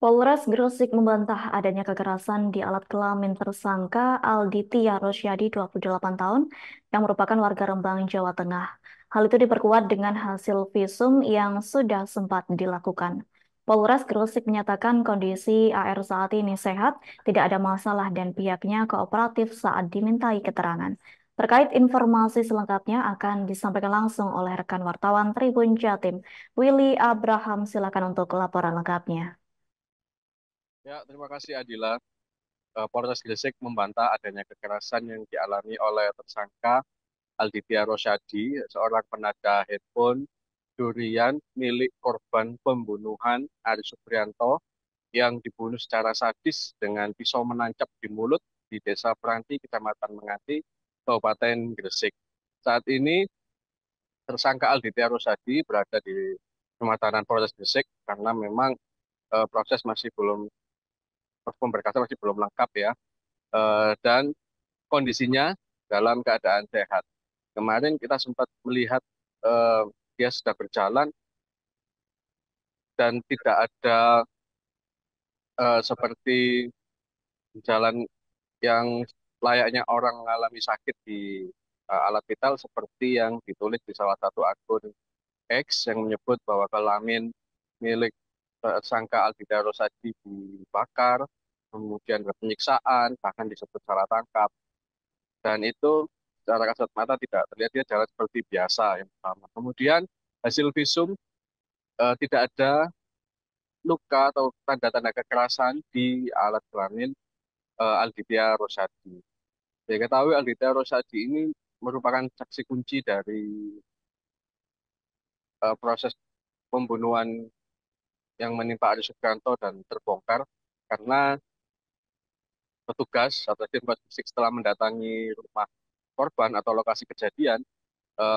Polres Gresik membantah adanya kekerasan di alat kelamin tersangka Alditya Rosyadi, 28 tahun, yang merupakan warga Rembang, Jawa Tengah. Hal itu diperkuat dengan hasil visum yang sudah sempat dilakukan. Polres Gresik menyatakan kondisi AR saat ini sehat, tidak ada masalah dan pihaknya kooperatif saat dimintai keterangan. Terkait informasi selengkapnya akan disampaikan langsung oleh rekan wartawan Tribun Jatim, Willy Abraham. Silakan untuk laporan lengkapnya. Ya, terima kasih Adila. Polres Gresik membantah adanya kekerasan yang dialami oleh tersangka Alditya Rosyadi, seorang penada handphone durian milik korban pembunuhan Ari Suprianto yang dibunuh secara sadis dengan pisau menancap di mulut di Desa Peranti, Kecamatan Mengati, Kabupaten Gresik. Saat ini tersangka Alditya Rosyadi berada di rumah tahanan Polres Gresik karena memang proses pemberkasan masih belum lengkap ya. Dan kondisinya dalam keadaan sehat. Kemarin kita sempat melihat eh, dia sudah berjalan dan tidak ada seperti jalan yang layaknya orang mengalami sakit di alat vital seperti yang ditulis di salah satu akun X yang menyebut bahwa kelamin milik tersangka Aldita Rosadi dibakar, kemudian ada penyiksaan, bahkan disebut salah tangkap. Dan itu secara kasat mata tidak terlihat, dia jalan seperti biasa yang pertama. Kemudian hasil visum tidak ada luka atau tanda-tanda kekerasan di alat kelamin Alditya Rosyadi. Diketahui Alditya Rosyadi ini merupakan saksi kunci dari proses pembunuhan yang menimpa Ari Suprianto dan terbongkar karena petugas atau tim forensik setelah mendatangi rumah korban atau lokasi kejadian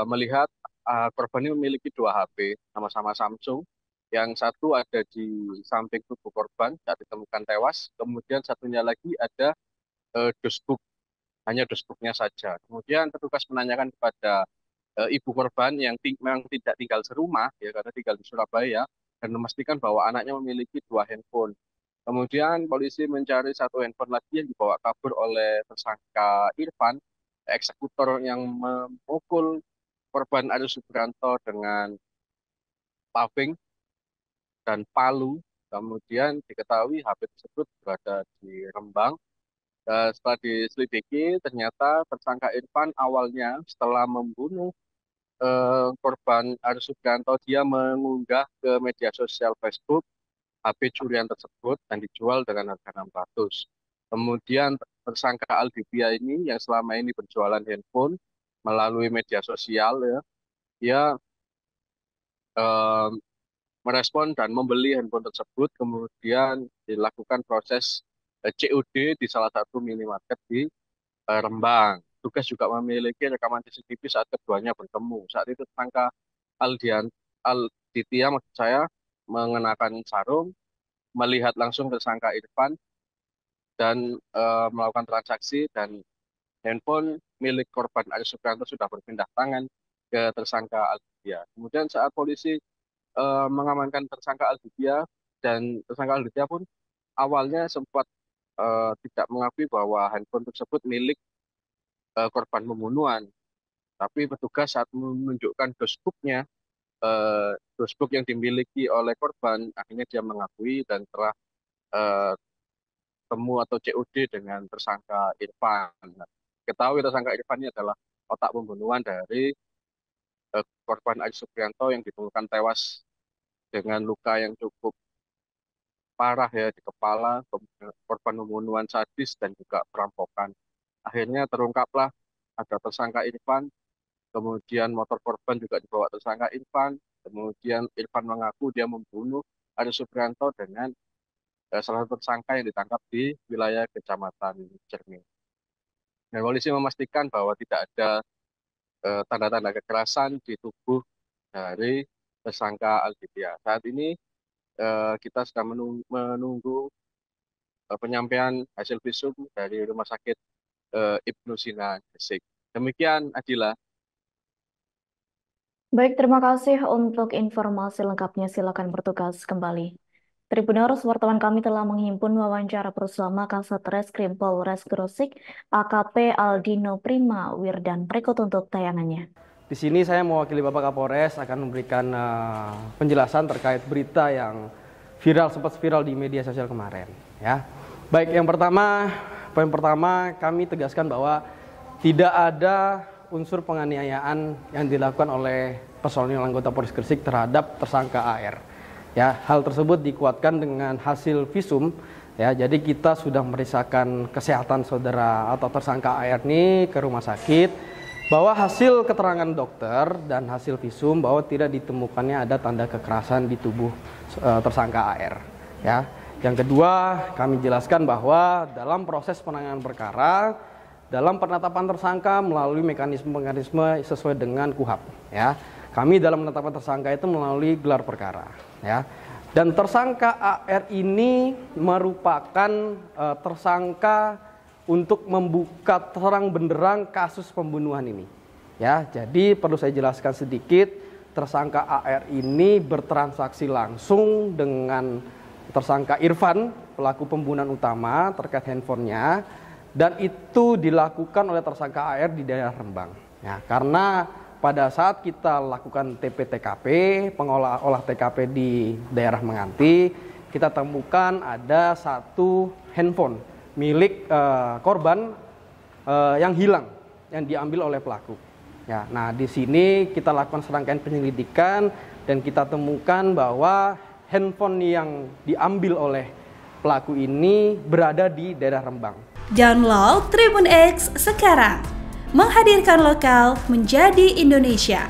melihat korban ini memiliki dua HP sama-sama Samsung. Yang satu ada di samping tubuh korban saat ditemukan tewas, kemudian satunya lagi ada dosbook, hanya dosbooknya saja. Kemudian petugas menanyakan kepada ibu korban yang memang tidak tinggal serumah, ya karena tinggal di Surabaya, dan memastikan bahwa anaknya memiliki dua handphone. Kemudian polisi mencari satu handphone lagi yang dibawa kabur oleh tersangka Irfan, eksekutor yang memukul korban Aris Subianto dengan paving dan palu. Kemudian diketahui HP tersebut berada di Rembang. Setelah diselidiki, ternyata tersangka Irfan awalnya setelah membunuh korban Aris Subianto, dia mengunggah ke media sosial Facebook HP curian tersebut dan dijual dengan harga 600. Kemudian tersangka Aldivia ini yang selama ini berjualan handphone melalui media sosial ya, dia eh, merespon dan membeli handphone tersebut, kemudian dilakukan proses COD di salah satu minimarket di Rembang. Tugas juga memiliki rekaman CCTV saat keduanya bertemu. Saat itu tersangka Aldian Alditya maksud saya mengenakan sarung, melihat langsung tersangka Irfan dan melakukan transaksi, dan handphone milik korban Aris Suprianto sudah berpindah tangan ke tersangka Alditya. Kemudian saat polisi mengamankan tersangka Alditya, dan tersangka Alditya pun awalnya sempat tidak mengakui bahwa handphone tersebut milik korban pembunuhan. Tapi petugas saat menunjukkan dosbooknya, dosbook yang dimiliki oleh korban, akhirnya dia mengakui dan telah eh, temu atau COD dengan tersangka Irfan. Nah, ketahui tersangka Irfan ini adalah otak pembunuhan dari korban Aji Suprianto yang ditemukan tewas dengan luka yang cukup parah ya di kepala, korban pembunuhan sadis dan juga perampokan. Akhirnya terungkaplah ada tersangka Irfan, kemudian motor korban juga dibawa tersangka Irfan, kemudian Irfan mengaku dia membunuh Aji Suprianto dengan salah satu tersangka yang ditangkap di wilayah Kecamatan Cermin. Dan polisi memastikan bahwa tidak ada tanda-tanda kekerasan di tubuh dari tersangka Aldivia. Saat ini kita sedang menunggu penyampaian hasil visum dari Rumah Sakit Ibnu Sina Gresik. Demikian, Adila. Baik, terima kasih untuk informasi lengkapnya. Silakan bertugas kembali. Tribuners, wartawan kami telah menghimpun wawancara bersama Kasat Reskrim Polres Gresik, AKP Aldino Prima Wirdan. Berikut untuk tayangannya. Di sini saya mewakili Bapak Kapolres akan memberikan penjelasan terkait berita yang sempat viral di media sosial kemarin. Ya, baik poin pertama kami tegaskan bahwa tidak ada unsur penganiayaan yang dilakukan oleh personil anggota Polres Gresik terhadap tersangka AR. Ya, hal tersebut dikuatkan dengan hasil visum. Ya, jadi kita sudah memeriksakan kesehatan saudara atau tersangka AR ini ke rumah sakit, bahwa hasil keterangan dokter dan hasil visum bahwa tidak ditemukannya ada tanda kekerasan di tubuh tersangka AR. Ya, yang kedua kami jelaskan bahwa dalam proses penanganan perkara, dalam penetapan tersangka melalui mekanisme sesuai dengan KUHAP. Ya, kami dalam penetapan tersangka itu melalui gelar perkara. Ya, dan tersangka AR ini merupakan tersangka untuk membuka terang benderang kasus pembunuhan ini. Ya, jadi perlu saya jelaskan sedikit, tersangka AR ini bertransaksi langsung dengan tersangka Irfan, pelaku pembunuhan utama terkait handphonenya, dan itu dilakukan oleh tersangka AR di daerah Rembang. Ya, karena pada saat kita lakukan TP-TKP, olah TKP di daerah Menganti, kita temukan ada satu handphone milik korban yang hilang, yang diambil oleh pelaku. Ya, nah di sini kita lakukan serangkaian penyelidikan dan kita temukan bahwa handphone yang diambil oleh pelaku ini berada di daerah Rembang. Download Tribun X sekarang, menghadirkan lokal menjadi Indonesia.